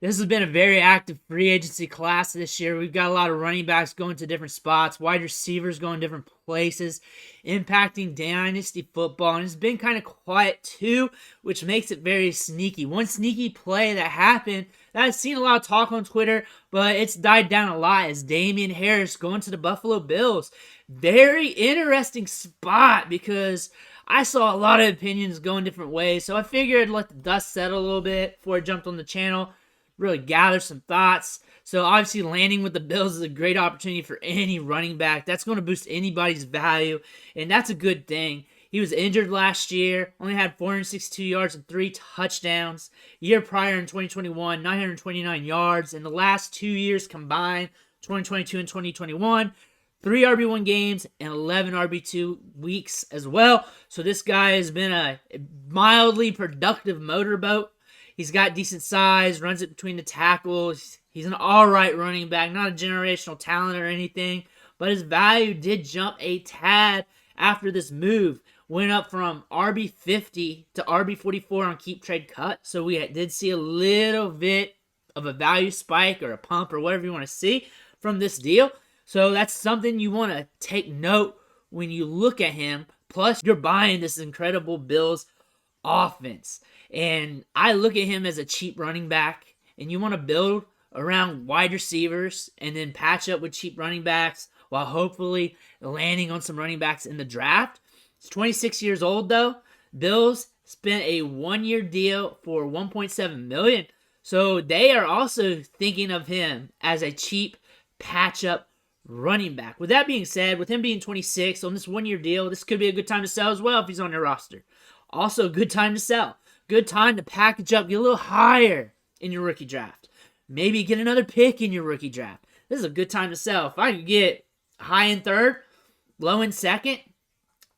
This has been a very active free agency class this year. We've got a lot of running backs going to different spots, wide receivers going different places, impacting Dynasty football. And it's been kind of quiet too, which makes it very sneaky. One sneaky play that happened that I've seen a lot of talk on Twitter, but it's died down a lot, is Damien Harris going to the Buffalo Bills. Very interesting spot because I saw a lot of opinions going different ways. So I figured I'd let the dust settle a little bit before I jumped on the channel, really gather some thoughts. So obviously landing with the Bills is a great opportunity for any running back. That's going to boost anybody's value, and that's a good thing. He was injured last year, only had 462 yards and 3 touchdowns. Year prior in 2021, 929 yards. In the last 2 years combined, 2022 and 2021, 3 RB1 games and 11 RB2 weeks as well. So this guy has been a mildly productive motorboat. He's got decent size, runs it between the tackles. He's an all-right running back, not a generational talent or anything, but his value did jump a tad after this move. Went up from RB50 to RB44 on keep trade cut, so we did see a little bit of a value spike or a pump or whatever you want to see from this deal. So that's something you want to take note when you look at him. Plus, you're buying this incredible Bills offense. And I look at him as a cheap running back, and you want to build around wide receivers and then patch up with cheap running backs while hopefully landing on some running backs in the draft. He's 26 years old though. Bills spent a 1-year deal for $1.7 million. So they are also thinking of him as a cheap patch up running back. With that being said, with him being 26 on this 1-year deal, this could be a good time to sell as well if he's on your roster. Also a good time to sell. Good time to package up, get a little higher in your rookie draft. Maybe get another pick in your rookie draft. This is a good time to sell. If I could get high in third, low in second,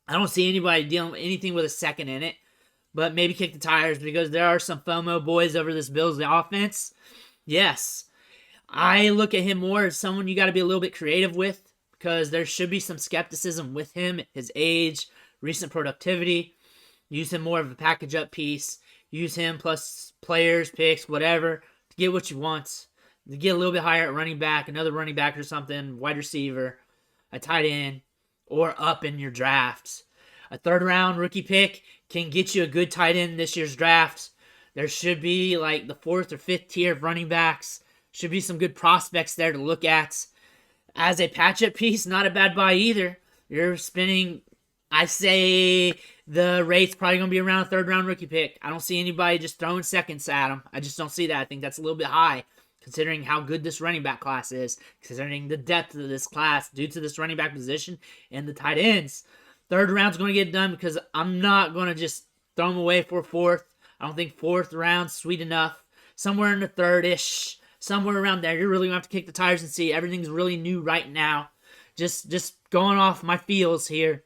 I don't see anybody dealing with anything with a second in it. But maybe kick the tires because there are some FOMO boys over this Bills offense. Yes, I look at him more as someone you got to be a little bit creative with because there should be some skepticism with him, his age, recent productivity. Use him more of a package up piece. Use him plus players, picks, whatever, to get what you want. To get a little bit higher at running back, another running back or something, wide receiver, a tight end, or up in your drafts. A third-round rookie pick can get you a good tight end in this year's draft. There should be like the 4th or 5th tier of running backs. Should be some good prospects there to look at. As a patch-up piece, not a bad buy either. You're spending, I say, the rate's probably going to be around a 3rd-round rookie pick. I don't see anybody just throwing seconds at him. I just don't see that. I think that's a little bit high, considering how good this running back class is, considering the depth of this class due to this running back position and the tight ends. 3rd round's going to get done because I'm not going to just throw him away for 4th. I don't think 4th round's sweet enough. Somewhere in the 3rd-ish, somewhere around there, you're really going to have to kick the tires and see. Everything's really new right now. Just going off my feels here.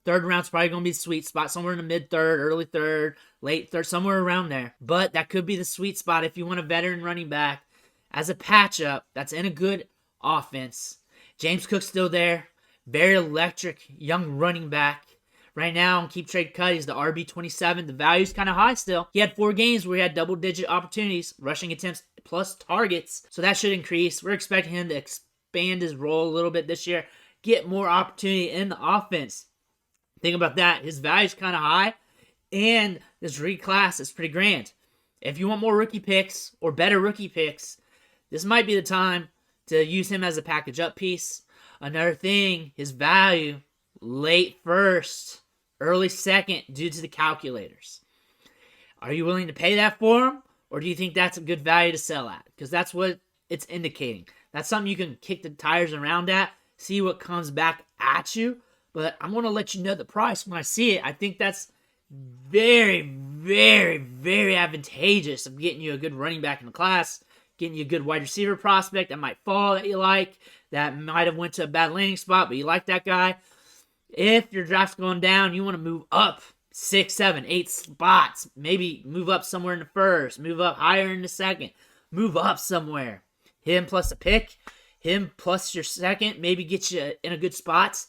3rd round's probably going to be the sweet spot, somewhere in the mid-3rd, early 3rd, late 3rd, somewhere around there. But that could be the sweet spot if you want a veteran running back as a patch-up that's in a good offense. James Cook's still there. Very electric young running back. Right now on keep trade cut, he's the RB27. The value's kind of high still. He had 4 games where he had double-digit opportunities, rushing attempts plus targets. So that should increase. We're expecting him to expand his role a little bit this year, get more opportunity in the offense. Think about that. His value's kind of high, and this reclass is pretty grand. If you want more rookie picks or better rookie picks, this might be the time to use him as a package up piece. Another thing, his value, late 1st, early 2nd, due to the calculators. Are you willing to pay that for him, or do you think that's a good value to sell at? Because that's what it's indicating. That's something you can kick the tires around at, see what comes back at you. But I'm going to let you know the price when I see it. I think that's very, very, very advantageous of getting you a good running back in the class, getting you a good wide receiver prospect that might fall that you like, that might have went to a bad landing spot, but you like that guy. If your draft's going down, you want to move up 6, 7, 8 spots. Maybe move up somewhere in the 1st, move up higher in the 2nd, move up somewhere. Him plus a pick, him plus your 2nd, maybe get you in a good spot.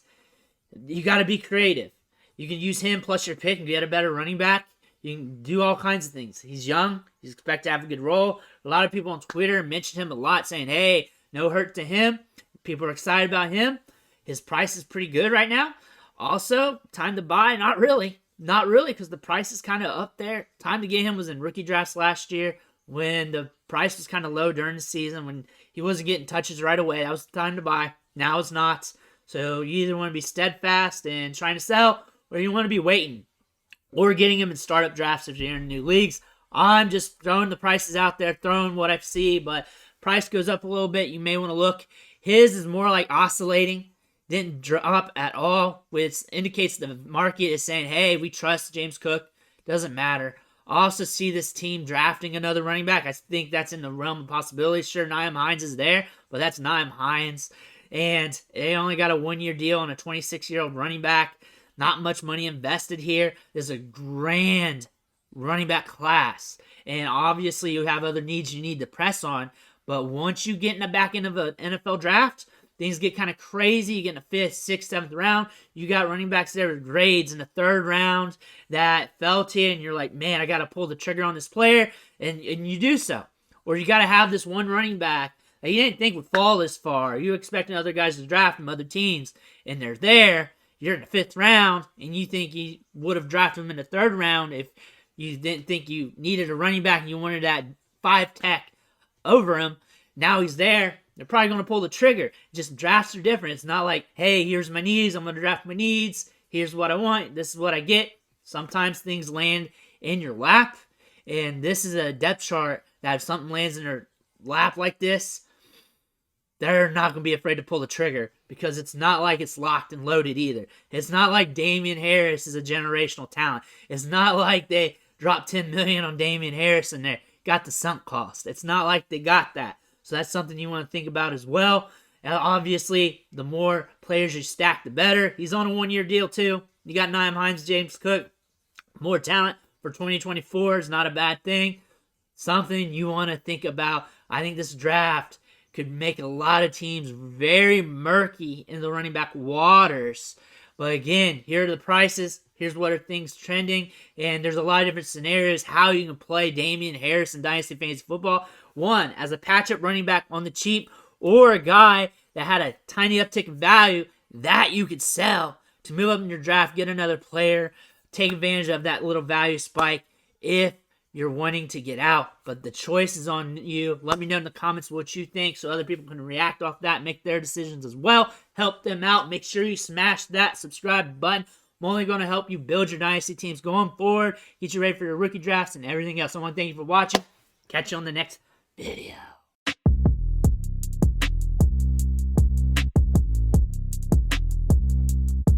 You got to be creative. You can use him plus your pick and get a better running back. You can do all kinds of things. He's young. He's expected to have a good role. A lot of people on Twitter mentioned him a lot, saying, hey, no hurt to him. People are excited about him. His price is pretty good right now. Also, time to buy? Not really. Not really, because the price is kind of up there. Time to get him was in rookie drafts last year when the price was kind of low during the season, when he wasn't getting touches right away. That was the time to buy. Now it's not. So you either want to be steadfast and trying to sell, or you want to be waiting, or getting him in startup drafts if you're in new leagues. I'm just throwing the prices out there, throwing what I see, but price goes up a little bit. You may want to look. His is more like oscillating. Didn't drop at all, which indicates the market is saying, hey, we trust James Cook. Doesn't matter. I also see this team drafting another running back. I think that's in the realm of possibilities. Sure, Nyheim Hines is there, but that's Nyheim Hines. And they only got a 1-year deal on a 26-year-old running back. Not much money invested here. There's a grand running back class. And obviously you have other needs you need to press on. But once you get in the back end of an NFL draft, things get kind of crazy. You get in the 5th, 6th, 7th round. You got running backs there with grades in the 3rd round that fell to you, and you're like, man, I got to pull the trigger on this player, and you do so. Or you got to have this one running back that you didn't think would fall this far. You expecting other guys to draft from other teams, and they're there. You're in the 5th round, and you think you would have drafted him in the 3rd round if you didn't think you needed a running back and you wanted that 5 tech over him. Now he's there. They're probably going to pull the trigger. Just drafts are different. It's not like, hey, here's my needs. I'm going to draft my needs. Here's what I want. This is what I get. Sometimes things land in your lap. And this is a depth chart that if something lands in their lap like this, they're not going to be afraid to pull the trigger because it's not like it's locked and loaded either. It's not like Damien Harris is a generational talent. It's not like they dropped $10 million on Damien Harris and they got the sunk cost. It's not like they got that. So that's something you want to think about as well. And obviously, the more players you stack, the better. He's on a 1-year deal too. You got Nyheim Hines, James Cook. More talent for 2024 is not a bad thing. Something you want to think about. I think this draft could make a lot of teams very murky in the running back waters. But again, here are the prices. Here's what are things trending. And there's a lot of different scenarios how you can play Damien Harris in Dynasty Fantasy Football. One, as a patch-up running back on the cheap, or a guy that had a tiny uptick in value that you could sell to move up in your draft, get another player, take advantage of that little value spike if you're wanting to get out. But the choice is on you. Let me know in the comments what you think so other people can react off that, make their decisions as well. Help them out. Make sure you smash that subscribe button. I'm only going to help you build your dynasty teams going forward, get you ready for your rookie drafts and everything else. I want to thank you for watching. Catch you on the next video.